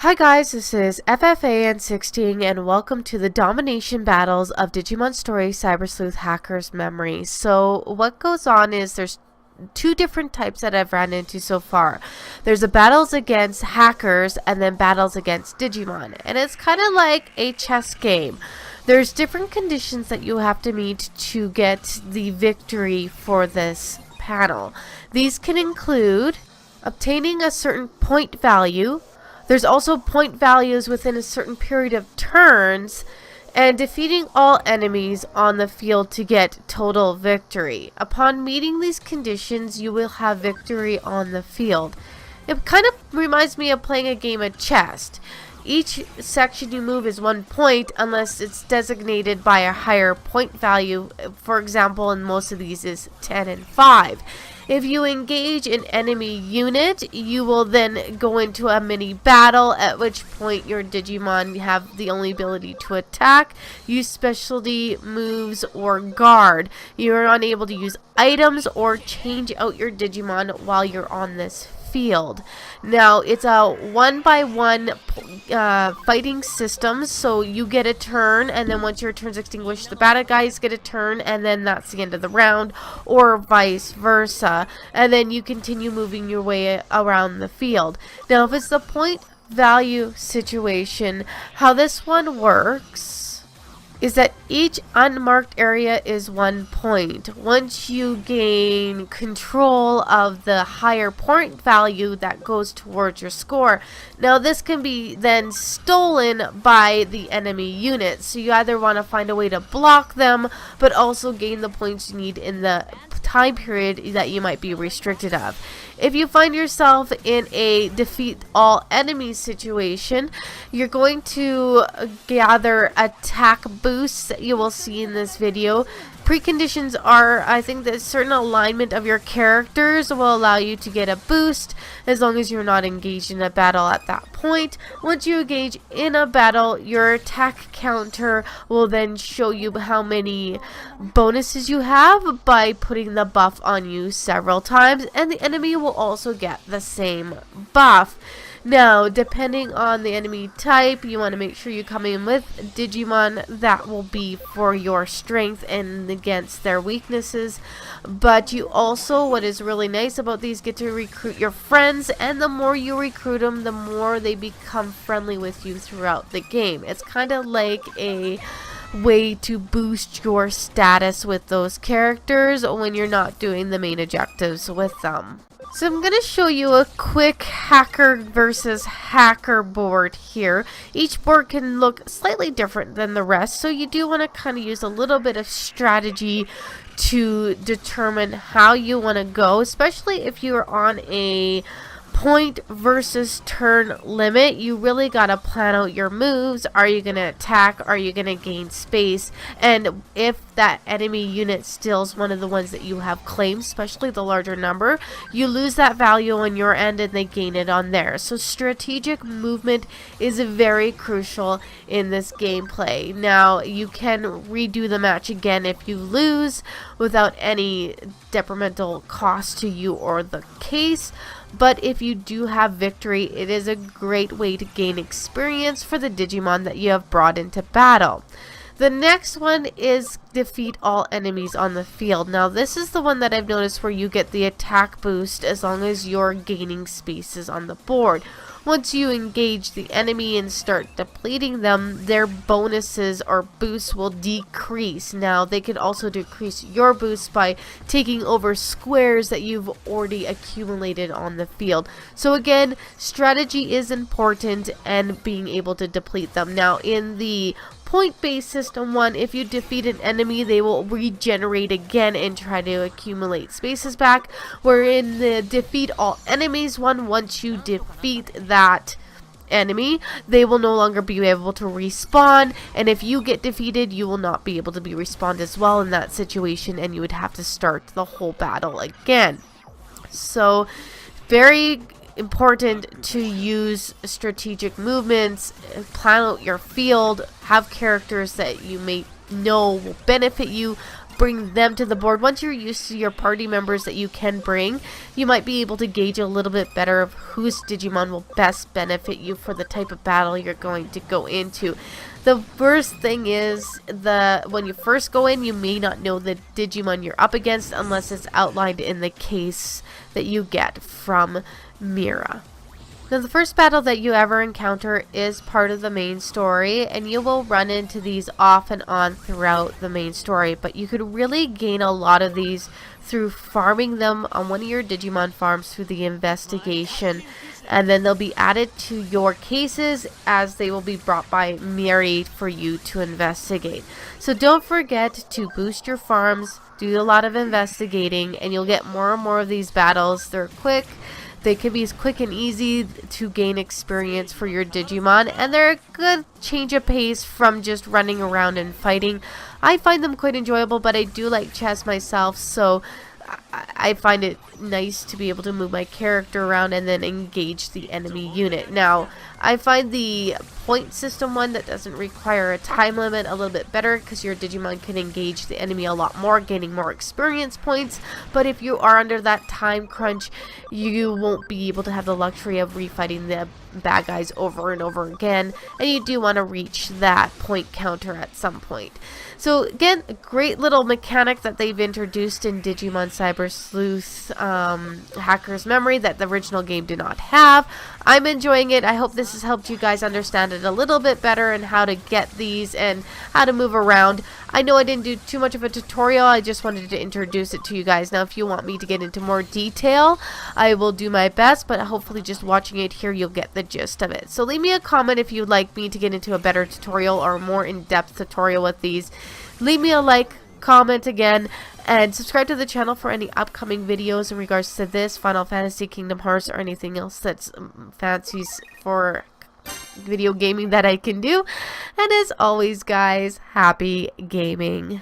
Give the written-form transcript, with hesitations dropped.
Hi guys, this is FFAN16 and welcome to the Domination Battles of Digimon Story CyberSleuth Hacker's Memory. So what goes on is there's two different types that I've ran into so far. There's the battles against hackers and then battles against Digimon. And it's kind of like a chess game. There's different conditions that you have to meet to get the victory for this panel. These can include obtaining a certain point value. There's also point values within a certain period of turns, and defeating all enemies on the field to get total victory. Upon meeting these conditions, you will have victory on the field. It kind of reminds me of playing a game of chess. Each section you move is 1 point unless it's designated by a higher point value. For example, in most of these is 10 and 5. If you engage an enemy unit, you will then go into a mini battle, at which point your Digimon have the only ability to attack, use specialty moves, or guard. You are unable to use items or change out your Digimon while you're on this field. Now, it's a 1-by-1 fighting system, so you get a turn, and then once your turn's extinguished, the bad guys get a turn, and then that's the end of the round, or vice versa. And then you continue moving your way around the field. Now, if it's the point value situation, how this one works is that each unmarked area is 1 point. Once you gain control of the higher point value, that goes towards your score. Now this can be then stolen by the enemy units, so you either want to find a way to block them, but also gain the points you need in the time period that you might be restricted of. If you find yourself in a defeat all enemies situation, you're going to gather attack boosts that you will see in this video. Preconditions are, I think, that a certain alignment of your characters will allow you to get a boost as long as you're not engaged in a battle at that point. Once you engage in a battle, your attack counter will then show you how many bonuses you have by putting the buff on you several times, and the enemy will also get the same buff. Now, depending on the enemy type, you want to make sure you come in with Digimon that will be for your strength and against their weaknesses. But you also, what is really nice about these, get to recruit your friends, and the more you recruit them, the more they become friendly with you throughout the game. It's kind of like a way to boost your status with those characters when you're not doing the main objectives with them. So I'm going to show you a quick hacker versus hacker board here. Each board can look slightly different than the rest, so you do want to kind of use a little bit of strategy to determine how you want to go, especially if you're on a point versus turn limit. You really gotta plan out your moves. Are you gonna attack? Are you gonna gain space? And if that enemy unit steals one of the ones that you have claimed, especially the larger number, you lose that value on your end and they gain it on theirs. So strategic movement is very crucial in this gameplay. Now, you can redo the match again if you lose without any detrimental cost to you or the case. But if you do have victory, it is a great way to gain experience for the Digimon that you have brought into battle. The next one is defeat all enemies on the field. Now this is the one that I've noticed where you get the attack boost as long as you're gaining spaces on the board. Once you engage the enemy and start depleting them, their bonuses or boosts will decrease. Now, they can also decrease your boost by taking over squares that you've already accumulated on the field. So again, strategy is important and being able to deplete them. Now, in the point-based system one, if you defeat an enemy, they will regenerate again and try to accumulate spaces back. Where in the defeat all enemies one, once you defeat that enemy, they will no longer be able to respawn, and if you get defeated, you will not be able to be respawned as well in that situation, and you would have to start the whole battle again. So, very important to use strategic movements, plan out your field, have characters that you may know will benefit you, bring them to the board. Once you're used to your party members that you can bring, you might be able to gauge a little bit better of whose Digimon will best benefit you for the type of battle you're going to go into. The worst thing is when you first go in, you may not know the Digimon you're up against unless it's outlined in the case that you get from Mira. Now, the first battle that you ever encounter is part of the main story, and you will run into these off and on throughout the main story, but you could really gain a lot of these through farming them on one of your Digimon farms through the investigation, and then they'll be added to your cases as they will be brought by Miri for you to investigate. So don't forget to boost your farms, do a lot of investigating, and you'll get more and more of these battles. They're quick. They can be quick and easy to gain experience for your Digimon, and they're a good change of pace from just running around and fighting. I find them quite enjoyable, but I do like chess myself, so I find it nice to be able to move my character around and then engage the enemy unit. Now, I find the point system one that doesn't require a time limit a little bit better because your Digimon can engage the enemy a lot more, gaining more experience points. But if you are under that time crunch, you won't be able to have the luxury of refighting the bad guys over and over again, and you do want to reach that point counter at some point. So again, a great little mechanic that they've introduced in Digimon CyberSleuth Hacker's Memory that the original game did not have. I'm enjoying it. I hope this has helped you guys understand it a little bit better and how to get these and how to move around. I know I didn't do too much of a tutorial. I just wanted to introduce it to you guys. Now, if you want me to get into more detail, I will do my best, but hopefully just watching it here, you'll get the gist of it. So leave me a comment if you'd like me to get into a better tutorial or a more in-depth tutorial with these. Leave me a like, comment again, and subscribe to the channel for any upcoming videos in regards to this, Final Fantasy, Kingdom Hearts, or anything else that's fancies for video gaming that I can do. And as always, guys, happy gaming.